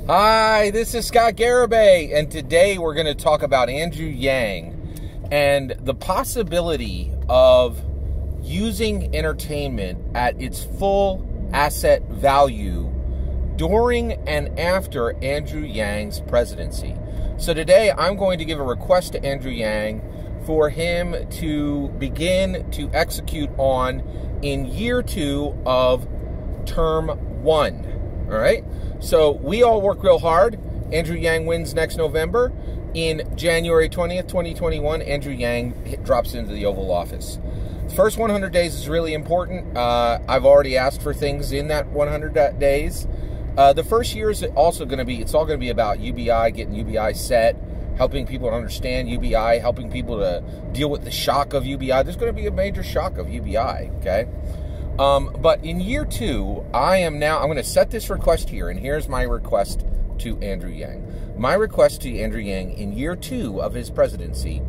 Hi, this is Scott Garibay, and today we're going to talk about Andrew Yang and the possibility of using entertainment at its full asset value during and after Andrew Yang's presidency. So today I'm going to give a request to Andrew Yang for him to begin to execute on in year 2 of term 1. All right? So we all work real hard. Andrew Yang wins next November. In January 20th, 2021, Andrew Yang drops into the Oval Office. The first 100 days is really important. I've already asked for things in that 100 days. The first year is also going to be, it's all going to be about UBI, getting UBI set, helping people to understand UBI, helping people to deal with the shock of UBI. There's going to be a major shock of UBI, okay? But in year 2, I'm going to set this request here, and here's my request to Andrew Yang. My request to Andrew Yang in year 2 of his presidency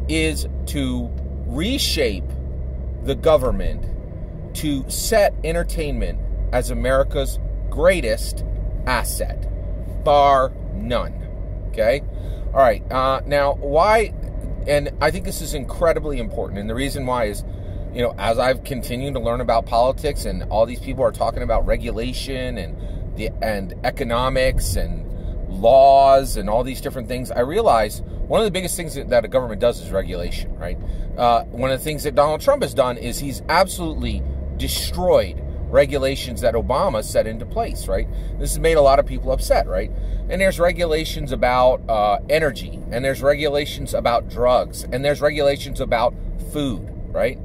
is to reshape the government to set entertainment as America's greatest asset, bar none, okay? All right, now why, and I think this is incredibly important, and the reason why is, you know, as I've continued to learn about politics and all these people are talking about regulation and economics and laws and all these different things, I realize one of the biggest things that a government does is regulation, right? One of the things that Donald Trump has done is he's absolutely destroyed regulations that Obama set into place, right? This has made a lot of people upset, right? And there's regulations about energy, and there's regulations about drugs, and there's regulations about food, right?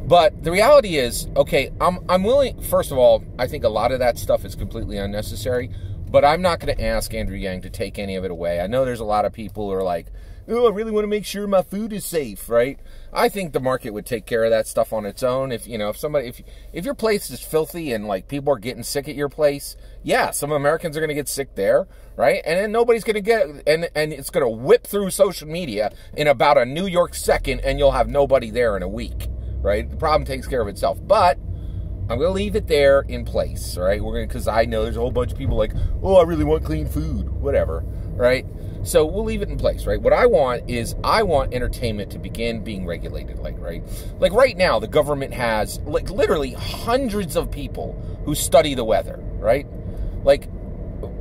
But the reality is, okay, I'm willing, first of all, I think a lot of that stuff is completely unnecessary, but I'm not going to ask Andrew Yang to take any of it away. I know there's a lot of people who are like, oh, I really want to make sure my food is safe, right? I think the market would take care of that stuff on its own. If, you know, if your place is filthy and like people are getting sick at your place, yeah, some Americans are going to get sick there, right? And then nobody's going to get, and it's going to whip through social media in about a New York second, and you'll have nobody there in a week. Right? The problem takes care of itself. But I'm going to leave it there in place, right? Because I know there's a whole bunch of people like, oh, I really want clean food, whatever, right? So we'll leave it in place, right? What I want is I want entertainment to begin being regulated, right? Like right now, the government has like literally hundreds of people who study the weather, right? Like,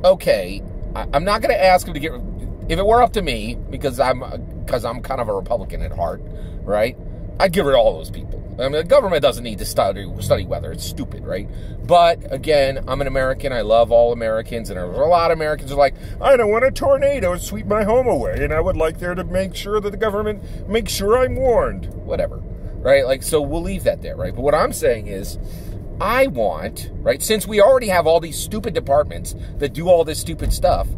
okay, I'm not going to ask them to get, if it were up to me, because I'm kind of a Republican at heart, right? I'd get rid of all those people. I mean, the government doesn't need to study weather. It's stupid, right? But, again, I'm an American. I love all Americans. And there's a lot of Americans who are like, I don't want a tornado to sweep my home away. And I would like there to make sure that the government makes sure I'm warned. Whatever, right? Like, so we'll leave that there, right? But what I'm saying is, I want, right, since we already have all these stupid departments that do all this stupid stuff,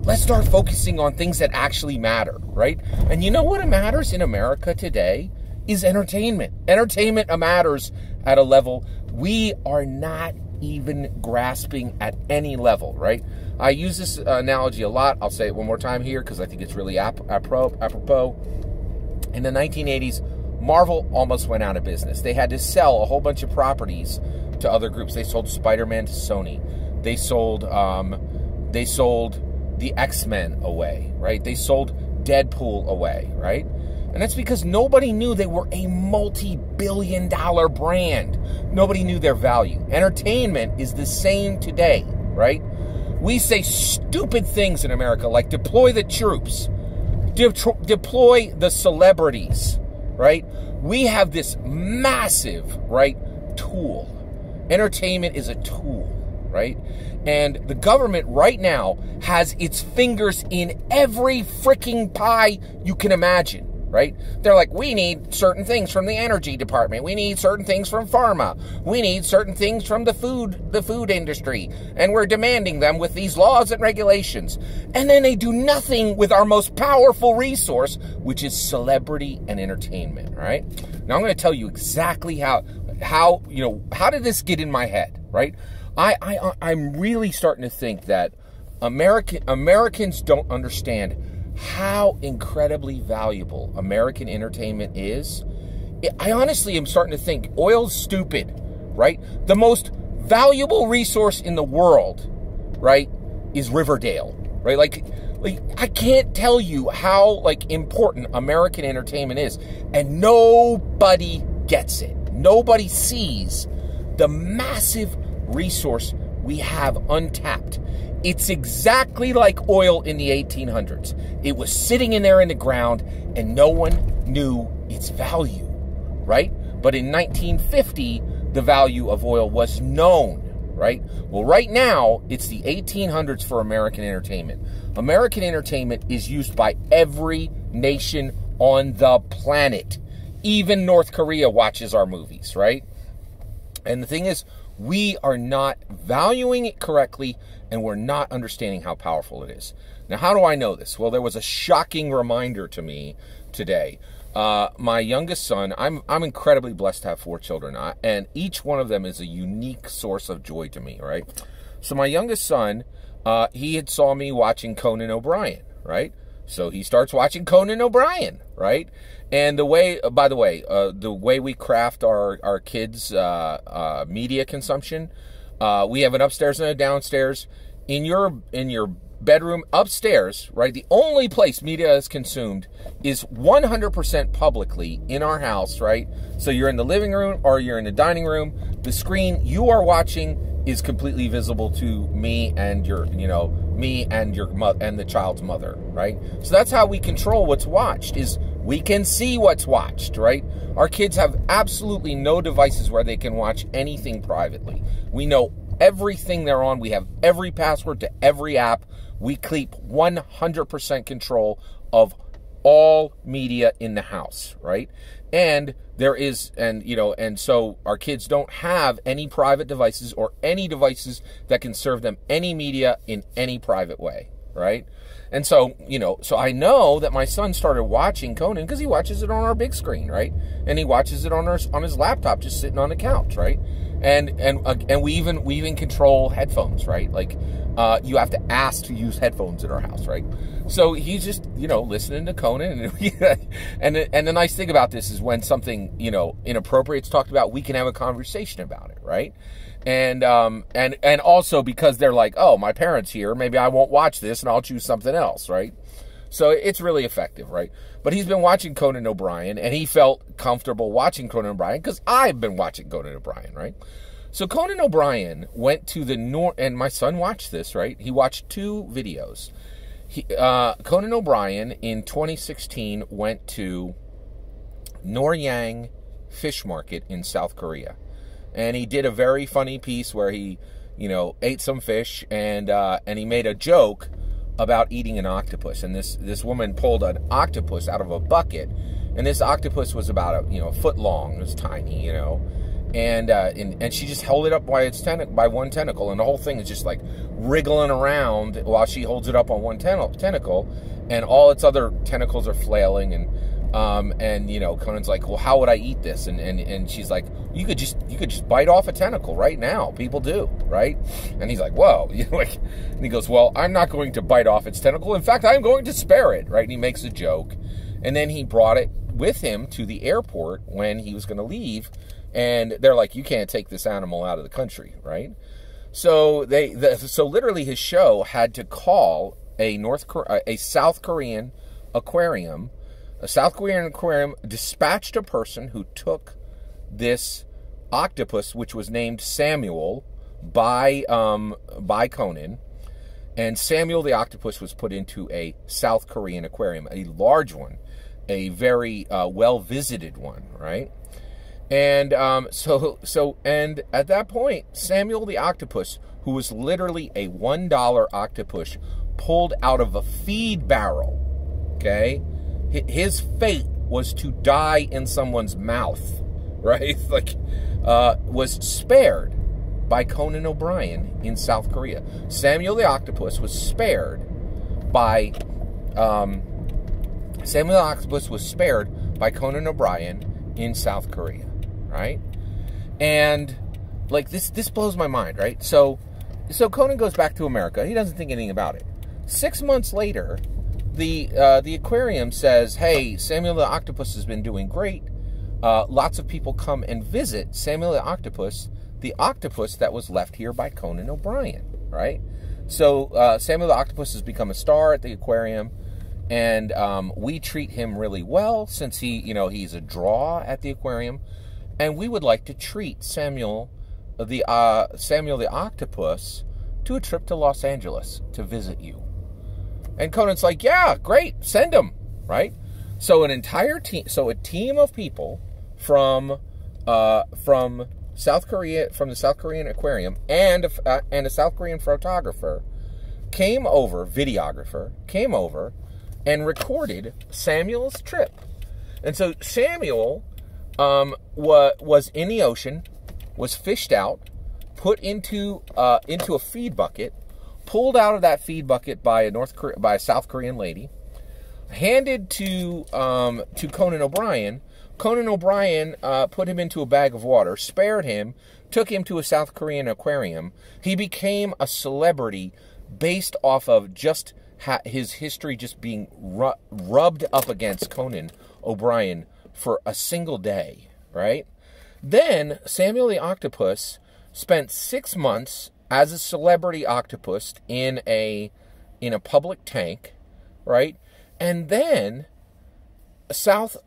let's start focusing on things that actually matter, right? And you know what matters in America today? Is entertainment. Entertainment matters at a level we are not even grasping at any level, right? I use this analogy a lot. I'll say it one more time here because I think it's really apropos. In the 1980s, Marvel almost went out of business. They had to sell a whole bunch of properties to other groups. They sold Spider-Man to Sony. They sold the X-Men away, right? They sold Deadpool away, right? And that's because nobody knew they were a multi-billion-dollar brand. Nobody knew their value. Entertainment is the same today, right? We say stupid things in America like deploy the troops, deploy the celebrities, right? We have this massive, right, tool. Entertainment is a tool, right? And the government right now has its fingers in every freaking pie you can imagine. Right? They're like, we need certain things from the energy department. We need certain things from pharma. We need certain things from the food industry. And we're demanding them with these laws and regulations. And then they do nothing with our most powerful resource, which is celebrity and entertainment, right? Now I'm going to tell you exactly how did this get in my head, right? I'm really starting to think that Americans don't understand how incredibly valuable American entertainment is. I honestly am starting to think oil's stupid, right? The most valuable resource in the world, right, is Riverdale, right? Like I can't tell you how like important American entertainment is, and nobody gets it. Nobody sees the massive resource we have untapped. It's exactly like oil in the 1800s. It was sitting in there in the ground, and no one knew its value, right? But in 1950, the value of oil was known, right? Well, right now, it's the 1800s for American entertainment. American entertainment is used by every nation on the planet. Even North Korea watches our movies, right? And the thing is, we are not valuing it correctly, and we're not understanding how powerful it is. Now, how do I know this? Well, there was a shocking reminder to me today. My youngest son, I'm incredibly blessed to have 4 children, and each one of them is a unique source of joy to me, right? So my youngest son, he had saw me watching Conan OBrien, right? So he starts watching Conan OBrien, right? And the way, by the way, the way we craft our kids' media consumption, we have an upstairs and a downstairs. In your bedroom upstairs, right? The only place media is consumed is 100% publicly in our house, right? So you're in the living room or you're in the dining room. The screen you are watching is completely visible to me and me and the child's mother, right? So that's how we control what's watched, is we can see what's watched, right? Our kids have absolutely no devices where they can watch anything privately. We know everything they're on. We have every password to every app. We keep 100% control of all media in the house, right? And there is, and so our kids don't have any private devices or any devices that can serve them any media in any private way, right? And so, so I know that my son started watching Conan because he watches it on our big screen, right? And he watches it on his laptop, just sitting on the couch, right? And we even control headphones, right? Like, you have to ask to use headphones in our house, right? So he's just, listening to Conan, and the nice thing about this is when something, inappropriate is talked about, we can have a conversation about it, right? And also because they're like, oh, my parents here, maybe I won't watch this and I'll choose something else, right? So it's really effective, right? But he's been watching Conan OBrien, and he felt comfortable watching Conan OBrien because I've been watching Conan OBrien, right? So Conan OBrien went to the north, and my son watched this, right? He watched 2 videos. Conan OBrien in 2016 went to Noryang Fish Market in South Korea. And he did a very funny piece where he, ate some fish, and he made a joke about eating an octopus. And this woman pulled an octopus out of a bucket, and this octopus was about a foot long. It was tiny, and she just held it up by one tentacle, and the whole thing is just like wriggling around while she holds it up on one tentacle, and all its other tentacles are flailing, and Conan's like, well, how would I eat this? And she's like, you could just bite off a tentacle right now. People do, right? And he's like, whoa, and he goes, well, I'm not going to bite off its tentacle. In fact, I'm going to spare it, right? And he makes a joke, and then he brought it with him to the airport when he was going to leave, and they're like, you can't take this animal out of the country, right? So so literally his show had to call a South Korean aquarium. A South Korean aquarium dispatched a person who took this octopus, which was named Samuel by Conan, and Samuel the octopus was put into a South Korean aquarium, a large one, a very well-visited one, right? And and at that point, Samuel the octopus, who was literally a $1 octopus, pulled out of a feed barrel, okay? His fate was to die in someone's mouth, right? Was spared by Conan OBrien in South Korea. Samuel the octopus was spared by Conan OBrien in South Korea, right? And this blows my mind, right? So Conan goes back to America. He doesn't think anything about it. 6 months later, the aquarium says, hey, Samuel the octopus has been doing great. Lots of people come and visit Samuel the octopus that was left here by Conan OBrien, right? So Samuel the Octopus has become a star at the aquarium, and we treat him really well since he's a draw at the aquarium, and we would like to treat Samuel the Octopus to a trip to Los Angeles to visit you. And Conan's like, yeah, great, send him, right? So a team of people from South Korea, from the South Korean aquarium, and a South Korean photographer videographer came over and recorded Samuel's trip. And so Samuel was in the ocean, was fished out, put into a feed bucket, pulled out of that feed bucket by a South Korean lady, handed to Conan OBrien. Conan OBrien put him into a bag of water, spared him, took him to a South Korean aquarium. He became a celebrity based off of just his history just being rubbed up against Conan OBrien for a single day, right? Then Samuel the Octopus spent 6 months as a celebrity octopus in a public tank, right? And then South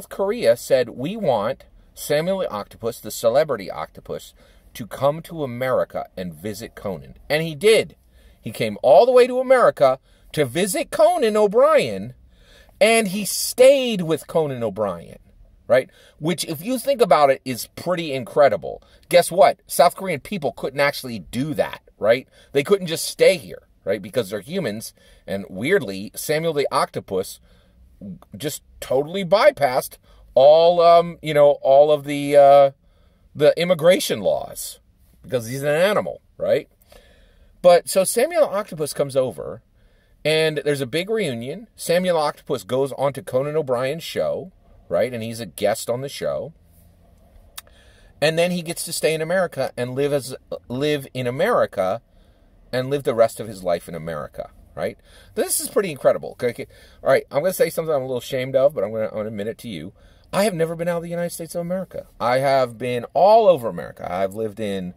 Korea said, we want Samuel the Octopus, the celebrity octopus, to come to America and visit Conan. And he did. He came all the way to America to visit Conan OBrien, and he stayed with Conan OBrien, right? Which, if you think about it, is pretty incredible. Guess what? South Korean people couldn't actually do that, right? They couldn't just stay here, right? Because they're humans, and weirdly, Samuel the Octopus just totally bypassed all of the immigration laws because he's an animal, right? But so Samuel the Octopus comes over, and there's a big reunion. Samuel the Octopus goes onto Conan OBrien's show, right? And he's a guest on the show. And then he gets to stay in America and live in America and live the rest of his life in America, right? This is pretty incredible. Okay. All right, I'm going to say something I'm a little ashamed of, but I'm going to admit it to you. I have never been out of the United States of America. I have been all over America. I've lived in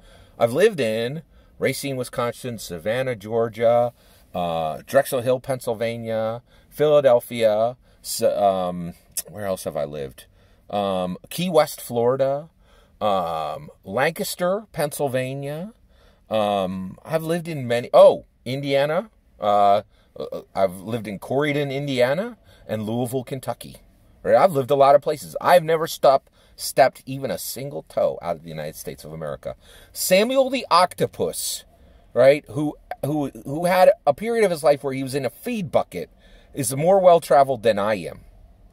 Racine, Wisconsin, Savannah, Georgia, Drexel Hill, Pennsylvania, Philadelphia. Where else have I lived? Key West, Florida, Lancaster, Pennsylvania. I've lived in Indiana. I've lived in Corydon, Indiana, and Louisville, Kentucky. Right? I've lived a lot of places. I've never stepped even a single toe out of the United States of America. Samuel the Octopus, right, who had a period of his life where he was in a feed bucket, is more well-traveled than I am,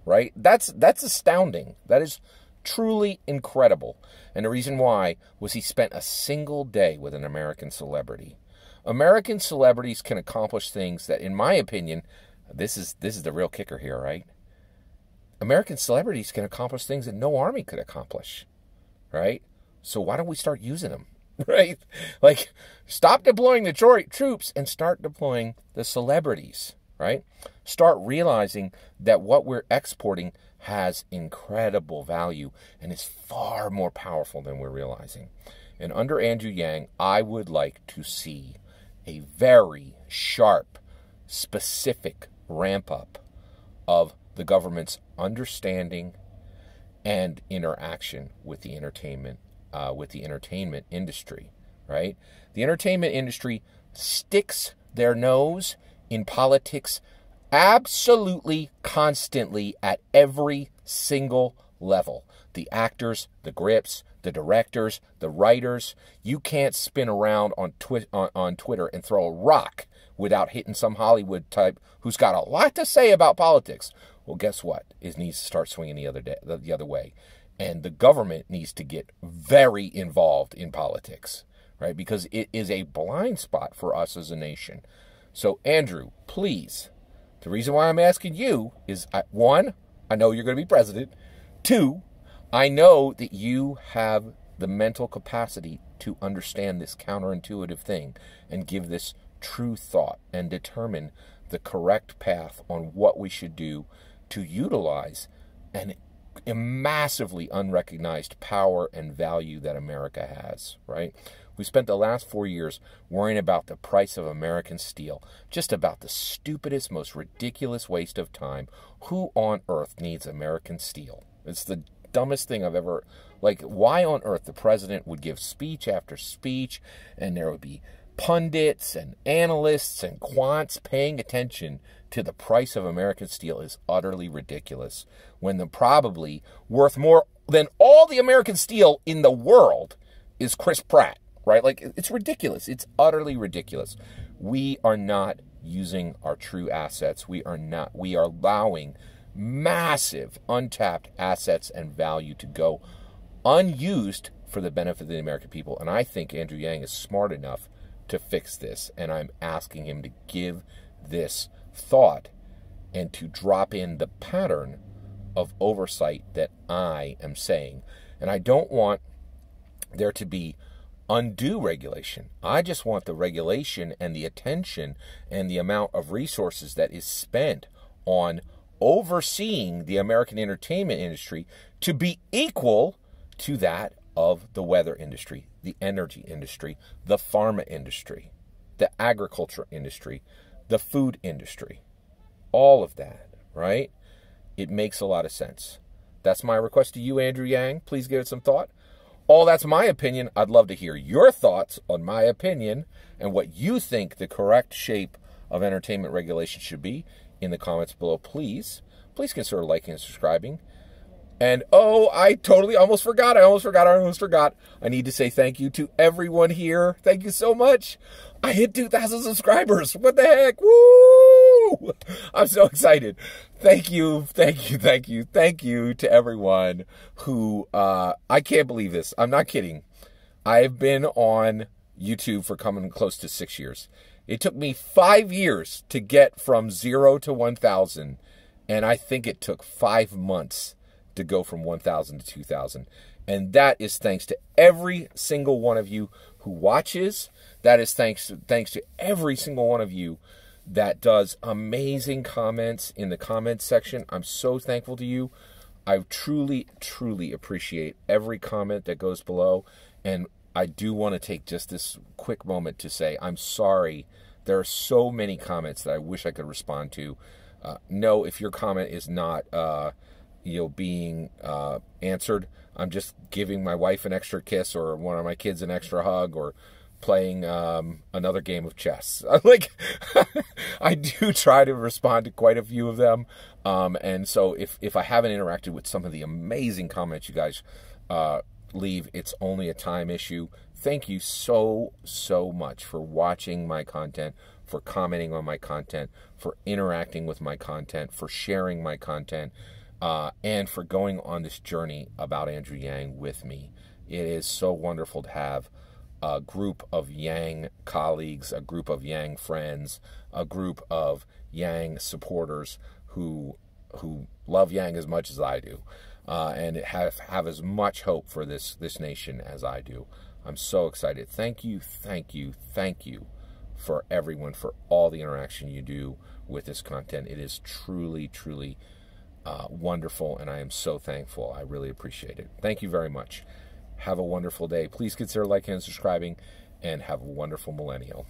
right? That's astounding. That is truly incredible. And the reason why was he spent a single day with an American celebrity. American celebrities can accomplish things that, in my opinion, this is the real kicker here, right? American celebrities can accomplish things that no army could accomplish, right? So why don't we start using them, right? Like, stop deploying the troops and start deploying the celebrities, right? Start realizing that what we're exporting has incredible value and is far more powerful than we're realizing. And under Andrew Yang, I would like to see a very sharp, specific ramp-up of the government's understanding and interaction with the entertainment industry, right? The entertainment industry sticks their nose in politics absolutely constantly at every single level. The actors, the grips, the directors, the writers. You can't spin around on Twitter and throw a rock without hitting some Hollywood type who's got a lot to say about politics. Well, guess what? It needs to start swinging the other way. And the government needs to get very involved in politics, right? Because it is a blind spot for us as a nation. So, Andrew, please, the reason why I'm asking you is, one, I know you're going to be president. Two, I know that you have the mental capacity to understand this counterintuitive thing and give this true thought and determine the correct path on what we should do to utilize a massively unrecognized power and value that America has, right? who spent the last 4 years worrying about the price of American steel. Just about the stupidest, most ridiculous waste of time. Who on earth needs American steel? It's the dumbest thing I've ever... Like, why on earth the president would give speech after speech, and there would be pundits and analysts and quants paying attention to the price of American steel is utterly ridiculous, when the probably worth more than all the American steel in the world is Chris Pratt, right? Like, it's ridiculous. It's utterly ridiculous. We are not using our true assets. We are allowing massive untapped assets and value to go unused for the benefit of the American people. And I think Andrew Yang is smart enough to fix this, and I'm asking him to give this thought and to drop in the pattern of oversight that I am saying. And I don't want there to be undue regulation. I just want the regulation and the attention and the amount of resources that is spent on overseeing the American entertainment industry to be equal to that of the weather industry, the energy industry, the pharma industry, the agriculture industry, the food industry, all of that, right? It makes a lot of sense. That's my request to you, Andrew Yang. Please give it some thought. All that's my opinion. I'd love to hear your thoughts on my opinion and what you think the correct shape of entertainment regulation should be in the comments below. Please consider liking and subscribing. And, oh, I totally almost forgot. I need to say thank you to everyone here. Thank you so much. I hit 2,000 subscribers. What the heck? Woo! I'm so excited. Thank you to everyone who, I can't believe this. I'm not kidding. I've been on YouTube for coming close to 6 years. It took me 5 years to get from 0 to 1,000. And I think it took 5 months to go from 1,000 to 2,000. And that is thanks to every single one of you who watches. That is thanks to every single one of you that does amazing comments in the comments section. I'm so thankful to you. I truly, truly appreciate every comment that goes below. And I do want to take just this quick moment to say I'm sorry. There are so many comments that I wish I could respond to. No, if your comment is not being answered, I'm just giving my wife an extra kiss or one of my kids an extra hug or playing another game of chess. Like, I do try to respond to quite a few of them. And so if I haven't interacted with some of the amazing comments you guys leave, it's only a time issue. Thank you so much for watching my content, for commenting on my content, for interacting with my content, for sharing my content, and for going on this journey about Andrew Yang with me. It is so wonderful to have a group of Yang colleagues, a group of Yang friends, a group of Yang supporters who love Yang as much as I do, and have as much hope for this nation as I do. I'm so excited. Thank you for everyone, for all the interaction you do with this content. It is truly wonderful, and I am so thankful. I really appreciate it. Thank you very much. Have a wonderful day. Please consider liking and subscribing, and have a wonderful millennial.